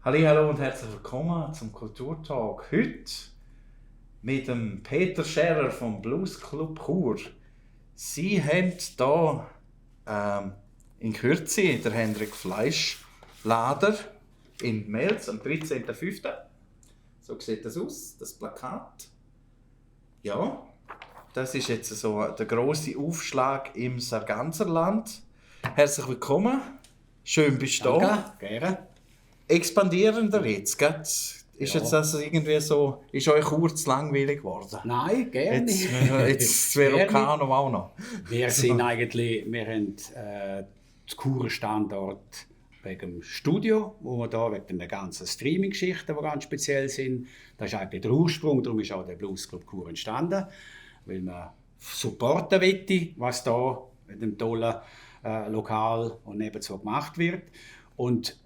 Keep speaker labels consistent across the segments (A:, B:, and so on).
A: Hallo und herzlich willkommen zum Kulturtalk. Heute mit dem Peter Scherer vom Blues Club Chur. Sie haben hier in Kürze der Hendrik Fleischlader in Mels am 13.05. So sieht das aus, das Plakat. Ja, das ist jetzt so der grosse Aufschlag im Sarganserland. Herzlich willkommen, schön bist du da.
B: Danke, gerne.
A: Expandierender jetzt, gell? Ist jetzt das irgendwie so, ist euch kurz langweilig geworden?
B: Nein, gerne.
A: Jetzt Verocano auch noch.
B: Wir haben den Churer Standort wegen dem Studio, wo wir da wegen den ganzen Streaming-Geschichten, die ganz speziell sind. Das ist eigentlich der Ursprung, darum ist auch der Blues Club Chur entstanden, weil man supporten wollte, was da mit dem tollen Lokal und nebenzu gemacht wird. Und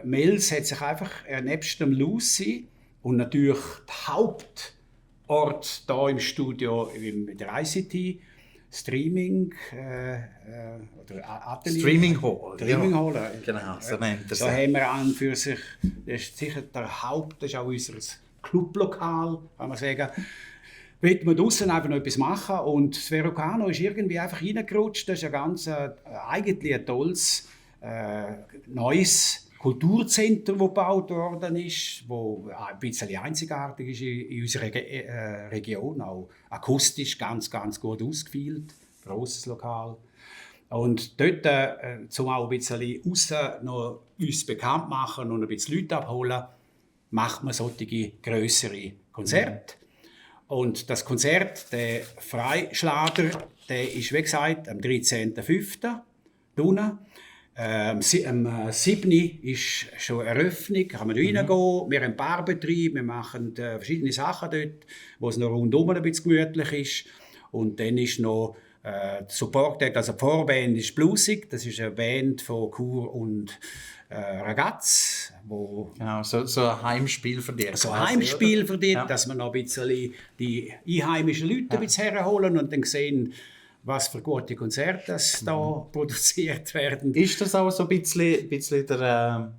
B: Mels hat sich einfach nebst dem Lucy und natürlich der Hauptort hier im Studio mit der ICT Streaming oder Atelier.
A: Streaming Hall.
B: Streaming Hall.
A: Ja. Genau, so nennt er es.
B: Da haben wir an für sich, das ist sicher der Haupt, das ist auch unser Clublokal, kann man sagen. Wollen wir draussen einfach noch etwas machen und das Verocano ist irgendwie einfach reingerutscht. Das ist eigentlich ein tolles neues Kulturzentrum, das gebaut worden ist, das ein bisschen einzigartig ist in unserer Region, auch akustisch ganz gut ausgefeilt, grosses Lokal. Und dort, um auch ein bisschen aussen noch uns bekannt machen und ein bisschen Leute abholen, macht man solche grössere Konzerte. Und das Konzert, der Freischlager, der ist, wie gesagt, am 13.05. unten. Am 7. ist schon Eröffnung, kann man da reingehen. Wir haben Barbetrieb, wir machen verschiedene Sachen dort, wo es noch rundum ein bisschen gemütlich ist. Und dann ist noch Support Act, also die Vorband ist Bluesig, das ist eine Band von Chur und Ragaz.
A: Genau, so ein Heimspiel für dich.
B: So ein Heimspiel für dich,
A: ja.
B: Dass wir noch ein bisschen die einheimischen Leute ein bisschen herholen und dann sehen, was für gute Konzerte da produziert werden.
A: Ist das auch so ein bisschen der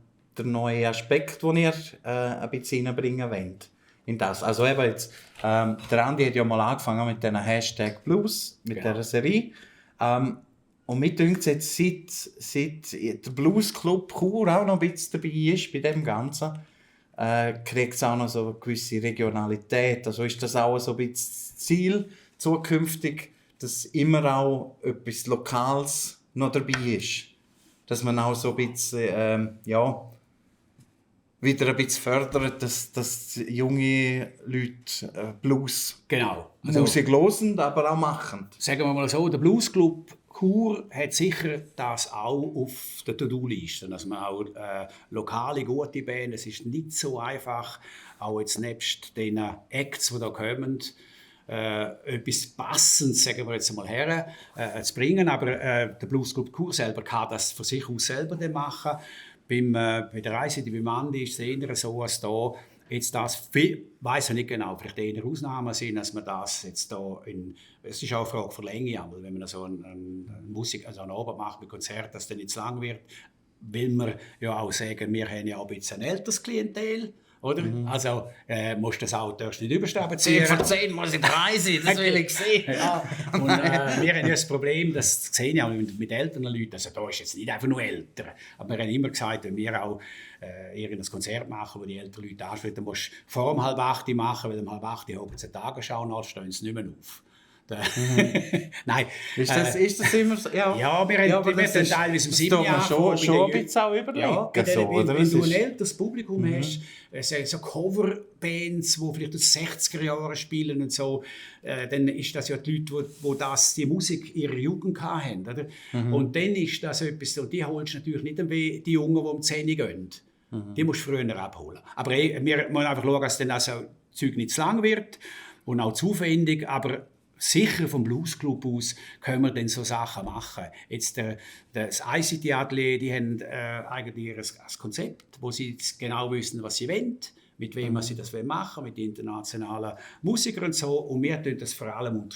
A: neue Aspekt, den ihr ein bisschen reinbringen wollt? In das? Also eben jetzt, der Andi hat ja mal angefangen mit diesen Hashtag Blues, mit dieser Serie. Und mir denkt es jetzt, seit der Blues Club Chur auch noch ein bisschen dabei ist bei dem Ganzen, kriegt es auch noch so eine gewisse Regionalität. Also ist das auch so ein bisschen das Ziel zukünftig, dass immer auch etwas Lokales noch dabei ist. Dass man auch so ein bisschen, wieder ein bisschen fördert, dass junge Leute Blues Musik hören, aber auch machen.
B: Sagen wir mal so, der Blues Club Chur hat sicher das auch auf der To-Do-Liste. Dass man auch lokale, gute Bands, es ist nicht so einfach, auch jetzt nebst den Acts, die da kommen, etwas Passendes, sagen wir jetzt mal her, zu bringen. Aber der Blues Club Chur selber kann das von sich aus selber machen. Bei der Reise, beim Andi ist es eher so, dass da jetzt das, weiss ich nicht genau, vielleicht eher Ausnahmen sind, dass man das jetzt da es ist auch eine Frage für Länge, aber wenn man so eine Musik, also einen Abend macht mit Konzert, dass dann nicht zu lang wird, will man ja auch sagen, wir haben ja auch ein bisschen ein älteres Klientel. Oder? Also musst du das auch nicht überstrapazieren.
A: 10 von 10 muss ich 3 sein, das will ich sehen.
B: Ja. Und wir haben ja das Problem, das sehe ich auch mit älteren Leuten, also da ist jetzt nicht einfach nur älter, aber wir haben immer gesagt, wenn wir auch ein Konzert machen, wo die älteren Leute ansprechen, dann musst du vor um 7:30 machen, weil um 7:30 hocken sie Tagesschau an, stehen sie nicht mehr auf. Nein.
A: Ist das immer so?
B: Ja, wir haben teilweise um 7 Jahre
A: schon ein bisschen auch überlegen.
B: Ja, wenn du ein älteres Publikum hast, so Coverbands, die vielleicht aus den 60er Jahren spielen und so, dann ist das ja die Leute, die Musik ihrer Jugend hatten. Oder? Und dann ist das etwas, und die holst du natürlich nicht die Jungen, die um 10 Uhr gehen. Die musst du früher abholen. Aber wir müssen einfach schauen, dass dann das Zeug nicht zu lang wird und auch zu aufwendig, aber sicher vom Blues Club aus können wir dann so Sachen machen. Jetzt das ICT-Atelier, die haben eigentlich ein Konzept, wo sie genau wissen, was sie wollen, mit wem sie das machen wollen, mit internationalen Musikern und so. Und wir unterstützen das vor allem.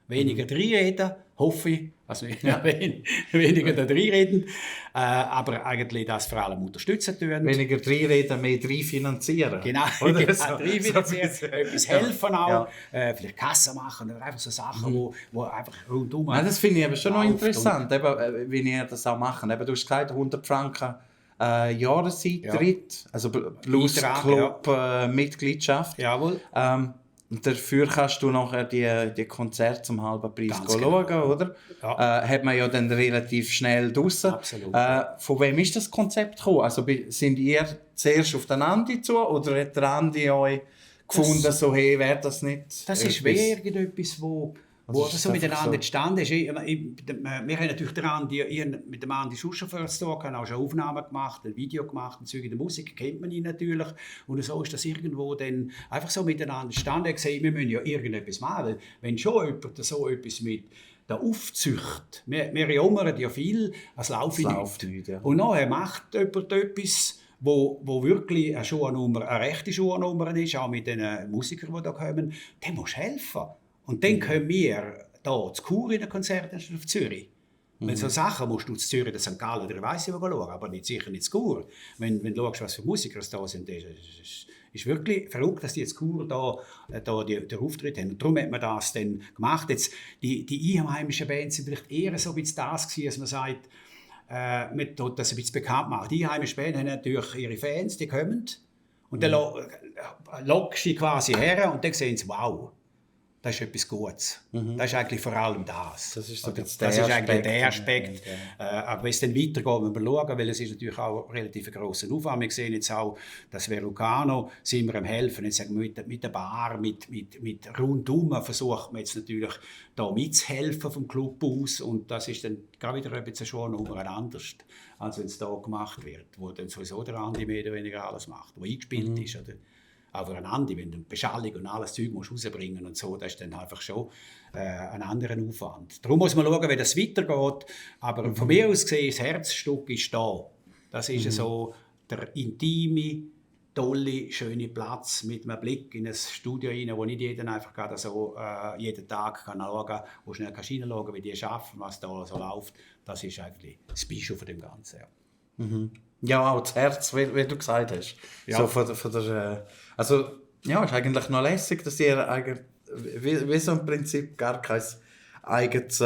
B: Weniger reinreden, hoffe ich. Also weniger da reinreden, aber eigentlich das vor allem unterstützen tun.
A: Weniger reinreden, mehr reinfinanzieren.
B: Genau,
A: oder
B: so. Reinfinanzieren, etwas helfen auch, vielleicht Kassen machen oder einfach so Sachen, wo einfach rundum...
A: Ja, das finde ich aber schon noch interessant,
B: und
A: wie ihr das auch machen. Eben, du hast gesagt, 100 Franken Jahreseintritt, also plus Club Mitgliedschaft.
B: Jawohl.
A: Und dafür kannst du nachher die Konzerte zum halben Preis schauen, oder?
B: Ja.
A: Hat man ja dann relativ schnell draussen.
B: Absolut.
A: Von wem ist das Konzept gekommen? Also sind ihr zuerst auf den Andi zu oder hat der Andi euch gefunden, so hey, wäre das nicht...
B: Das ist irgendetwas, wo so miteinander entstanden ist. Wir haben natürlich mit dem Andi Schuschofer auch schon Aufnahmen gemacht, ein Video gemacht, und Züge der Musik kennt man ihn natürlich. Und so ist das irgendwo dann einfach so miteinander entstanden. Ich gesagt, wir müssen ja irgendetwas machen. Wenn schon jemand so etwas mit der Aufzucht, wir jammern ja viel, es läuft nicht. Ja. Und nachher macht jemand etwas, wo wirklich eine rechte Schuhnummer ist, auch mit den Musikern, die da kommen, dem musst du helfen. Und dann können wir hier zu Chur in ein Konzert auf Zürich. Wenn so Sachen musst du zu Zürich, in St. Gallen oder weiss ich wo schauen, aber sicher nicht zu Chur. Wenn du schaust, was für Musiker da sind, ist wirklich verrückt, dass die jetzt Chur da den Auftritt haben. Und darum hat man das dann gemacht. Jetzt, die einheimischen Bands sind vielleicht eher so ein bisschen das gewesen, dass man sagt, man tut das ein bisschen bekannt machen. Die einheimischen Bands haben natürlich ihre Fans, die kommen. Und dann lockst du quasi her und dann sehen sie, wow. Das ist etwas Gutes. Das ist eigentlich vor allem das.
A: Das ist, so
B: eigentlich der Aspekt. Aber wenn es dann weitergeht, wenn wir schauen, weil es ist natürlich auch relativ grosser Aufwand. Wir sehen jetzt auch, dass Verucano sind wir am helfen. Jetzt sagen wir mit der Bar, mit rundum versucht man jetzt natürlich da mitzuhelfen vom Club aus. Und das ist dann gerade wieder ein bisschen schon anders, als wenn es da gemacht wird, wo dann sowieso der Andi mehr oder weniger alles macht, wo eingespielt ist. Oder? Aber ein Andi, wenn du Beschallung und alles Zeug rausbringen musst und so, das ist dann einfach schon ein anderer Aufwand. Darum muss man schauen, wie das weitergeht. Aber von mir aus gesehen, das Herzstück ist da. Das ist so der intime, tolle, schöne Platz mit einem Blick in ein Studio rein, wo nicht jeder einfach gerade so jeden Tag kann schauen kann, wo schnell hineinschauen kann, wie die arbeiten, was da so läuft. Das ist eigentlich das Bischof von dem Ganzen. Ja.
A: Ja, auch das Herz, wie du gesagt hast.
B: Ja.
A: So von der, also, ja, ist eigentlich noch lässig, dass ihr wie so im Prinzip gar kein eigenes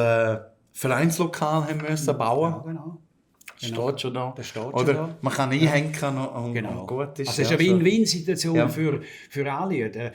A: Vereinslokal haben müssen bauen.
B: Ja, genau.
A: Steht schon da.
B: Das steht schon
A: Oder
B: da.
A: man kann einhängen und
B: Genau.
A: gut ist.
B: Also es ist eine Win-Win-Situation für alle.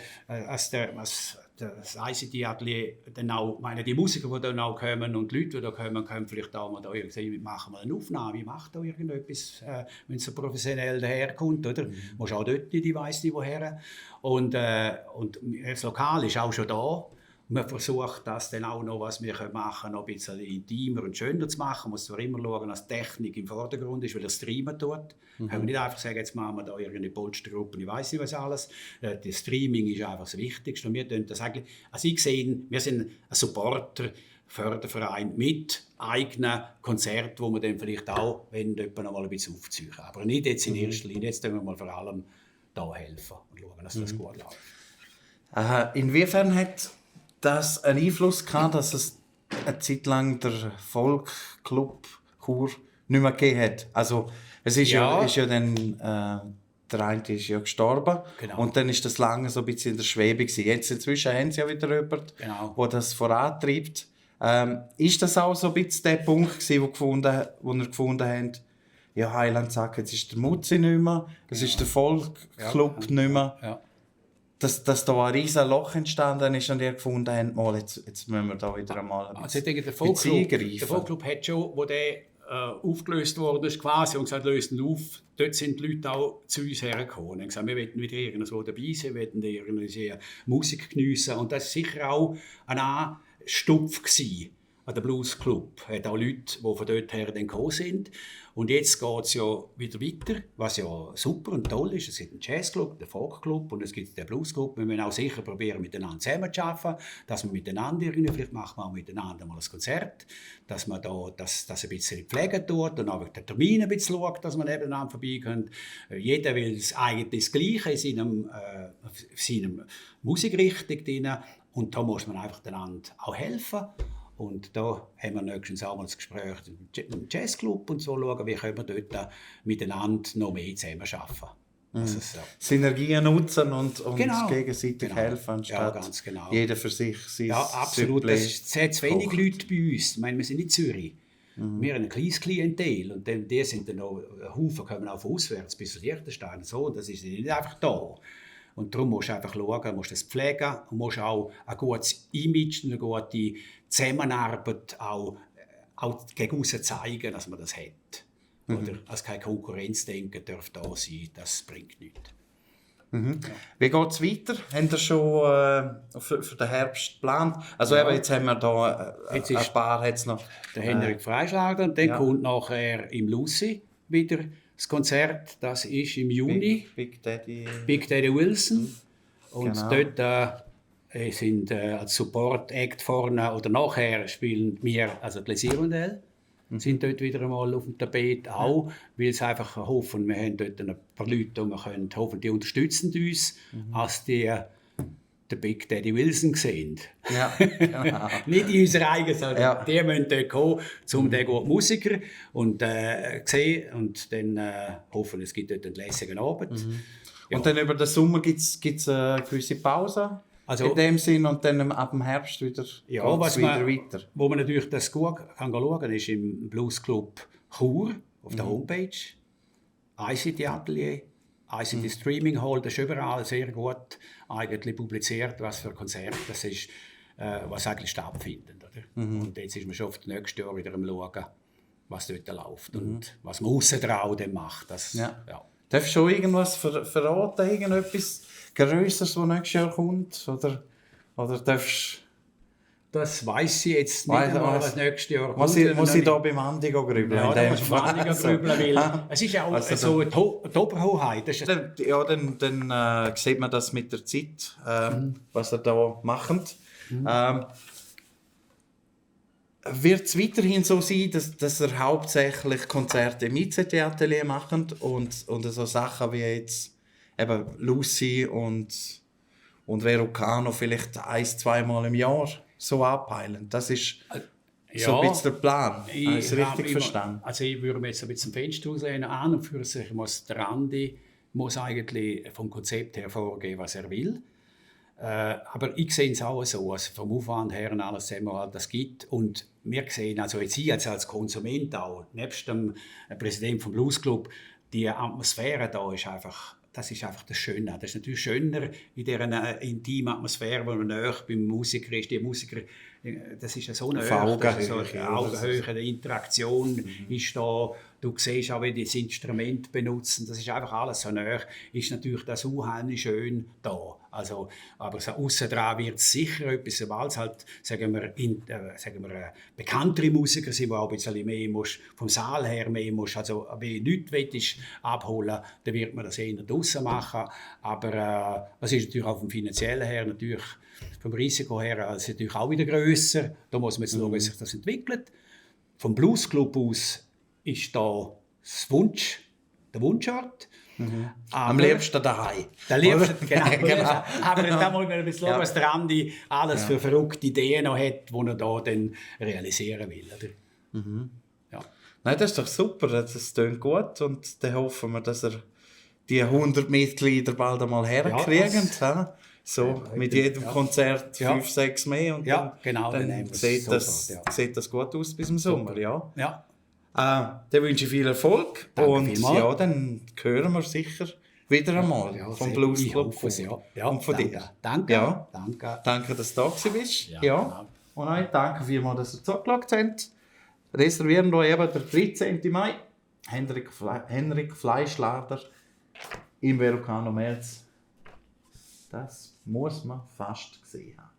B: Das ICT-Atelier, dann auch, die Musiker, die dann auch kommen und die Leute, die da kommen, können vielleicht auch mal da irgendwie machen wir eine Aufnahme, macht da irgendetwas, wenn es so professionell daherkommt, oder? Musst auch dort, die weiss nicht woher. Und das Lokal ist auch schon da. Man versucht das dann auch noch, was wir machen können, noch ein bisschen intimer und schöner zu machen. Man muss zwar immer schauen, dass Technik im Vordergrund ist, weil er streamen tut. Können wir nicht einfach sagen, jetzt machen wir da irgendeine Polstergruppe, ich weiss nicht was alles. Das Streaming ist einfach das Wichtigste. Und wir tun das eigentlich, also ich sehe, wir sind ein Supporter, Förderverein mit eigenen Konzerten, wo wir dann vielleicht auch, wenn jemand noch mal ein bisschen aufziehen. Aber nicht jetzt in erster Linie, jetzt tun wir mal vor allem da helfen und schauen, dass das gut läuft.
A: Inwiefern hat das einen Einfluss gehabt, dass es eine Zeit lang der Volksclub Chur nicht mehr gegeben hat? Also es ist ja dann, der eine ist ja gestorben, genau. Und dann ist das lange so ein bisschen in der Schwebe gewesen. Jetzt inzwischen haben sie ja wieder jemanden, der das vorantreibt. Ist das auch so ein bisschen der Punkt gewesen, wo ihr gefunden habt, ja, Heiland sagt, jetzt ist der Mutzi nicht mehr, es ist der Volksclub nicht mehr. Ja. Dass da ein riesiges Loch entstanden ist und ihr gefunden habt, jetzt müssen wir da wieder einmal
B: also ich denke, der Volksclub hat schon, wo der aufgelöst worden ist, quasi, und gesagt, löst ihn auf, dort sind die Leute auch zu uns hergekommen und haben gesagt, wir wollen wieder irgendwo dabei sein, wir wollen irgendwie Musik geniessen, und das war sicher auch ein Anstupf gewesen. an den Blues Club. Es hat auch Leute, die von dort her dann gekommen sind. Und jetzt geht es ja wieder weiter, was ja super und toll ist. Es gibt einen Jazzclub, den Folkclub und es gibt den Bluesclub. Wir müssen auch sicher probieren, miteinander zusammenzuarbeiten, dass wir miteinander irgendwie, vielleicht machen wir auch miteinander mal ein Konzert, dass man da das ein bisschen pflegen tut und auch den Termin ein bisschen schaut, dass man nebeneinander vorbeikommt. Jeder will eigentlich das Gleiche in seinem Musikrichtung drin. Und da muss man einfach einander auch helfen. Und da haben wir nächstens auch mal ein Gespräch im Jazzclub und so schauen, wie können wir dort miteinander noch mehr zusammenarbeiten. Also so.
A: Synergien nutzen und
B: Genau.
A: gegenseitig helfen, anstatt
B: ganz genau.
A: jeder für sich sein
B: Ja, absolut.
A: Süppli
B: Es hat zu wenig
A: kocht.
B: Leute bei uns. Ich meine, wir sind in Zürich. Wir haben ein kleines Klientel und die sind dann noch, ein Haufen kommen auch von auswärts bis zu Liechtenstein und so. Und das ist nicht einfach da. Und darum musst du einfach schauen, musst das pflegen und musst auch ein gutes Image, eine gute Zusammenarbeit auch gegen aussen zeigen, dass man das hat. Oder als kein Konkurrenzdenken darf da sein, das bringt nichts.
A: Wie geht es weiter? Habt ihr schon für den Herbst geplant? Also eben, jetzt haben wir da
B: Jetzt
A: ein
B: ist
A: paar hat's noch.
B: Der Henrik Freischlager und dann
A: ja.
B: kommt nachher im Lucy wieder das Konzert. Das ist im Juni.
A: Big Daddy.
B: Big Daddy Wilson. Und
A: Genau.
B: dort sind als Support-Act vorne oder nachher spielen wir, also die Les Hirondelles, sind dort wieder einmal auf dem Tapet auch, weil sie einfach hoffen, wir haben dort ein paar Leute, die wir können, hoffen, die unterstützen uns, als die den Big Daddy Wilson sehen.
A: Ja, genau.
B: Nicht in unserer eigenen, sondern
A: Ja.
B: die müssen dort kommen, um den guten Musiker und, sehen und dann hoffen, es gibt dort einen lässigen Abend. Ja.
A: Und dann über den Sommer gibt's eine gewisse Pause
B: Also-
A: in dem Sinn und dann ab dem Herbst wieder,
B: Ja,
A: geht's
B: was
A: wieder
B: man,
A: weiter.
B: wo man natürlich das gut kann schauen kann, ist im Blues Club Chur auf der Homepage, ICT Atelier, ICT Streaming Hall, das ist überall sehr gut eigentlich publiziert, was für Konzerte das ist, was eigentlich stattfindet. Oder? Und jetzt ist man schon auf das nächste Jahr wieder am schauen, was dort läuft und was man aussen drauf dann macht. Das,
A: Ja.
B: ja.
A: Darfst du schon irgendwas verraten, irgendetwas Grösseres, das nächstes Jahr kommt? Oder darfst
B: Das weiss ich jetzt nicht
A: Weiss-
B: einmal,
A: weiss-
B: was nächstes Jahr kommt.
A: muss ich da beim Andi grübeln?
B: Ja,
A: in
B: da
A: dem
B: muss man
A: Fall?
B: weniger grübeln, weil es ist ja auch
A: Also
B: so eine die Oberhoheit. Das ist
A: Dann sieht man das mit der Zeit, was er da macht. Wird es weiterhin so sein, dass er hauptsächlich Konzerte im ICT-Atelier macht und so Sachen wie jetzt eben Lucy und Verocano vielleicht 1-2 Mal im Jahr so anpeilen? Das ist so ein bisschen der Plan. Habe ich es richtig verstanden?
B: Also ich würde mir jetzt ein bisschen zum Fenster rauslehnen. An und für sich muss der Andi eigentlich vom Konzept her vorgeben, was er will. Aber ich sehe es auch so, also vom Aufwand her und alles zusammen, das gibt. Und wir sehen, also jetzt ich als Konsument auch, nebst dem Präsident vom Blues Club, die Atmosphäre da ist einfach, das ist einfach das Schöne. Das ist natürlich schöner in dieser intimen Atmosphäre, wo man näher beim Musiker ist. Die Musiker, das ist ja so eine Augenhöhe, die Interaktion ist da. Du siehst auch, wie die das Instrument benutzen. Das ist einfach alles so nah. Ist natürlich das unheimlich schön da. Also, aber so aussen dran wird es sicher etwas, sobald es halt, sagen wir, bekanntere Musiker sind, die auch ein bisschen mehr musst, vom Saal her mehr musst, also wenn du Leute abholen, dann wird man das eher draussen machen. Aber es ist natürlich auch vom Finanziellen her, natürlich vom Risiko her, ist natürlich auch wieder grösser. Da muss man jetzt schauen, wie sich das entwickelt. Vom Blues Club aus ist da der Wunschort.
A: Am liebsten daheim.
B: Der liebste, genau.
A: Genau.
B: Aber da muss man ein bisschen schauen, was der Andi alles für verrückte Ideen noch hat, die er da dann realisieren will. Oder? Ja.
A: Nein, das ist doch super, das tönt gut und dann hoffen wir, dass er die 100 Mitglieder bald einmal herkriegt.
B: Ja,
A: so mit jedem Konzert 5, 6 mehr und
B: Ja, genau, dann
A: dann
B: nehmen wir es
A: sieht,
B: sofort,
A: sieht das gut aus bis zum Sommer. Ja.
B: Ja.
A: Dann wünsche ich viel Erfolg
B: Danke
A: und
B: vielmals.
A: ja, dann hören wir sicher wieder einmal
B: Ja,
A: vom
B: sehr-
A: Blues
B: ich
A: Club
B: hoffe es, ja. Ja,
A: und von
B: danke.
A: dir.
B: Danke.
A: Ja.
B: Danke.
A: Danke, dass du da gewesen bist.
B: Ja,
A: Ja.
B: genau.
A: Und euch danke vielmals, dass ihr zugeschaut habt. Reservieren wir eben der 13. Mai. Henrik Fleischlader im Verocano Merz. Das muss man fast gesehen haben.